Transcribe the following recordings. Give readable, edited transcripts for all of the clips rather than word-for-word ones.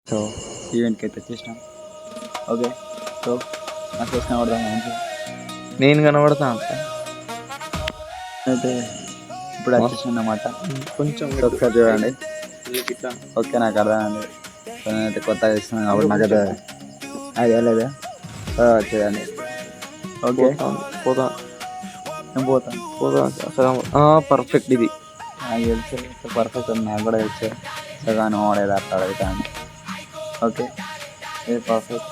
So ఈవెంట్కి అయితే వచ్చేసినాం. ఓకే, సో నా ఫేస్ కనబడదాం మంచి నేను కనబడతా అయితే ఇప్పుడు వచ్చేసిన అన్నమాట. కొంచెం సో ఒకసారి చూడండి. ఓకే, నాకు అర్థమైంది. సో నేనైతే కొత్తగా ఇస్తున్నాను కాబట్టి నాకైతే ఐడియా లేదు. వచ్చేయండి. ఓకే, పోతా నేను పోతాను. పర్ఫెక్ట్. ఇది నాకు తెలుసు పర్ఫెక్ట్ ఉంది, నాకు కూడా తెలుసు. సగాను వాడేది అట్లా అడుగుతాను. ఓకే, ఇది పర్ఫెక్ట్.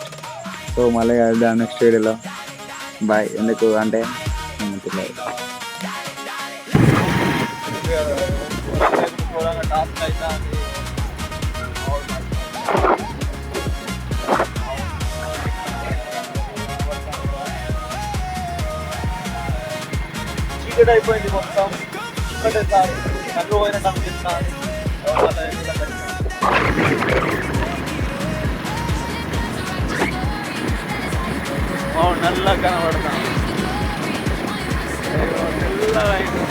సో మళ్ళీ కలుద్దాం నెక్స్ట్ వీడియోలో. బాయ్. ఎందుకు అంటే తెలియదు. చీకటి అయిపోయింది మొత్తం. ఒకటేసారి నన్ను పోయిన కనిపిస్తాను. నల్లగా కనబడతాం. నల్లగా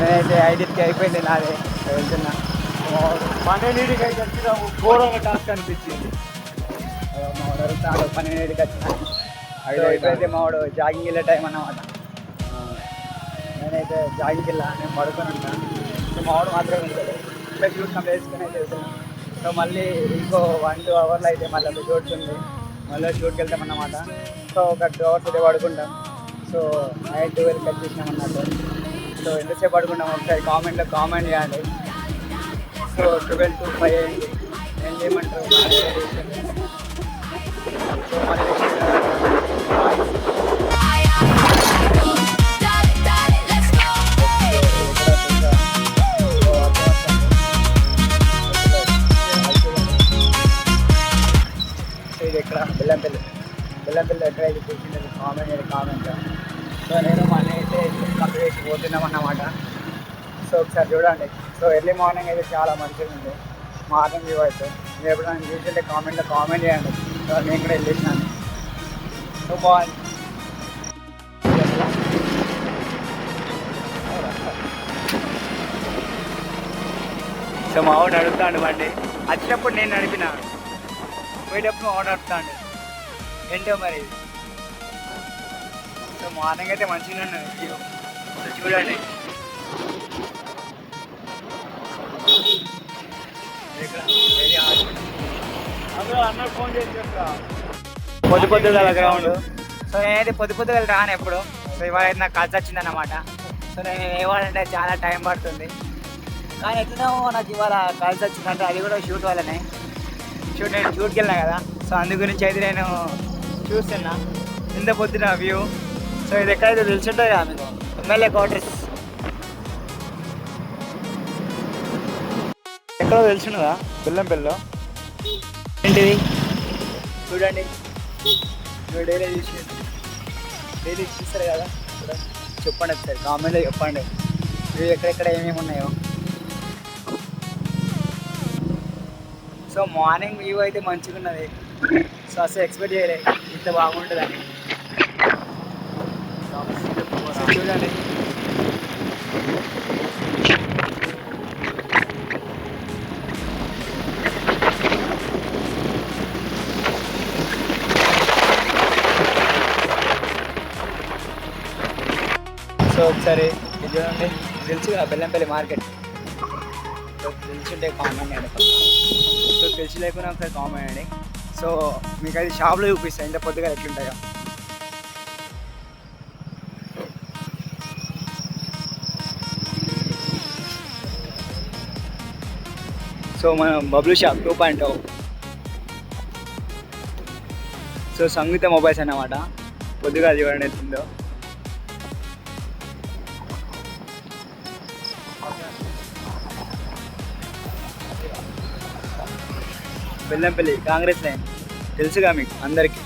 నేనైతే ఐడెంటిటీ అయిపోయింది నాదే. వెళ్తున్నా. 12కి అయితే వచ్చినాము. ఘోరంగా టాస్క్ అనిపించింది. మావాడు అడుగుతాడు 12కి వచ్చిన. అయితే మావాడు జాగింగ్ వెళ్ళే టైం అన్నమాట. నేనైతే జాగింగ్కి వెళ్ళా, నేను పడుకొని ఉంటాను. సో మావాడు మాత్రమే ఉంటాడు. ఇంకా షూట్ కంప్లీట్ చేసుకుని అయితే వెళ్తున్నాను. సో మళ్ళీ ఇంకో 1-2 అవర్లో అయితే మళ్ళీ ఒక షూట్ ఉంది. మళ్ళీ షూట్కి వెళ్తామన్నమాట. సో ఒక 2 అవర్స్ అయితే పడుకుంటాం. సో నైట్ 12కి వచ్చేసినాం అన్నట్టు. సో ఎంతసేపు పడుకున్నాం ఒకసారి కామెంట్లో కామెంట్ చేయాలి. సో 12 to 5 అయింది. ఏం చేయమంటారు? సో మళ్ళీ ఇది ఎక్కడ బెల్లంపల్లి ఎక్కడైతే కూర్చుంటే కామెంట్. సో నేను మళ్ళీ అయితే కంప్లీట్ చేసి పోతున్నాం అన్నమాట. సో ఒకసారి చూడండి. సో ఎర్లీ మార్నింగ్ అయితే చాలా మంచిగా ఉంది. మార్నింగ్ వ్యూ అయితే మీరు ఎప్పుడైనా చూసింటే కామెంట్లో కామెంట్ చేయండి. సో నేను కూడా వెళ్ళేసినాను. సో బాగుంది. సో మా వాడు నడుపుతాడు బండి. వచ్చినప్పుడు నేను నడిపిన, పోయేటప్పుడు మా వాడు నడుపుతాడు. ఏంటో మరి. సో మార్నింగ్ అయితే మంచిగా ఉన్నది వ్యూ. సో చూడండి. అన్నట్టు ఫోన్ చేసి చెప్తా. పొద్దుగా గ్రౌండ్. సో నేనైతే పొద్దుగా రాను ఎప్పుడు. సో ఇవాళ అయితే నాకు కలిసి వచ్చిందన్నమాట. సో నేను ఇవ్వాలంటే చాలా టైం పడుతుంది, కానీ ఎట్లనో నాకు ఇవాళ కలిసి వచ్చిందంటే అది కూడా షూట్ వల్లనే. నేను షూట్కి వెళ్ళినా కదా. సో అందు గురించి అయితే నేను చూస్తున్నా ఇంత పొద్దున వ్యూ. సో ఇది ఎక్కడైతే తెలుసుంటుంది కదా మీకు, ఎమ్మెల్యే క్వార్టర్స్ ఎక్కడో తెలుసున్నదా? బెల్లంపల్లిలో. ఏంటిది చూడండి. మీరు డైలీ చూస్తారు కదా. చెప్పండి ఒకసారి కామెంట్లో చెప్పండి మీరు ఎక్కడెక్కడ ఏమేమి ఉన్నాయో. సో మార్నింగ్ వ్యూ అయితే మంచిగా ఉన్నది. సో అసలు ఎక్స్పెక్ట్ చేయలేదు ఇంత బాగుంటుందని. చూడండి. సో ఒకసారి ఇది చూడండి. తెలుసు కదా బెల్లంపల్లి మార్కెట్. సో తెలిసింటే కామెంట్ అండి. సో తెలిసి లేకుండా ఒకసారి కామెంట్ అండి. సో మీకు అది షాప్లో చూపిస్తాను ఇంత పొద్దుగా ఎట్లుంటాయో. సో మనం బబ్లూ షాప్ 2.0. సో సంగీత మొబైల్స్ అన్నమాట. కొద్దిగా చూడండి ఎట్లుందో. బెల్లంపల్లి కాంగ్రెస్ లైన్ తెలుసుగా మీకు అందరికీ.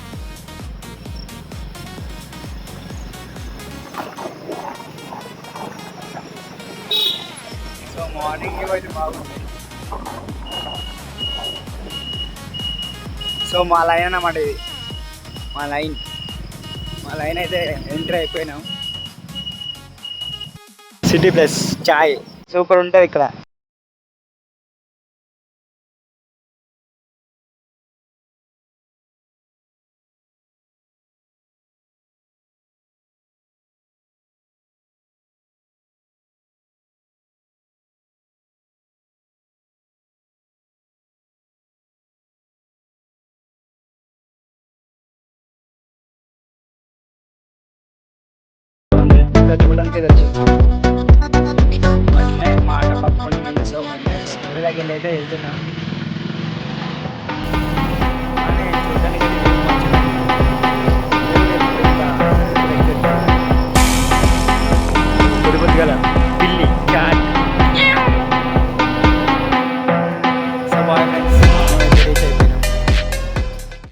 సో మార్నింగ్ అయితే బాగుంది. సో మా లైన్ అన్నమాట ఇది. మా లైన్ అయితే ఎంటర్ అయిపోయినాం. సిటీ ప్లస్ చాయ్ సూపర్ ఉంటుంది ఇక్కడ. చూడడానికి మాట పక్కన అయితే వెళ్తున్నాం. కానీ చూడడానికి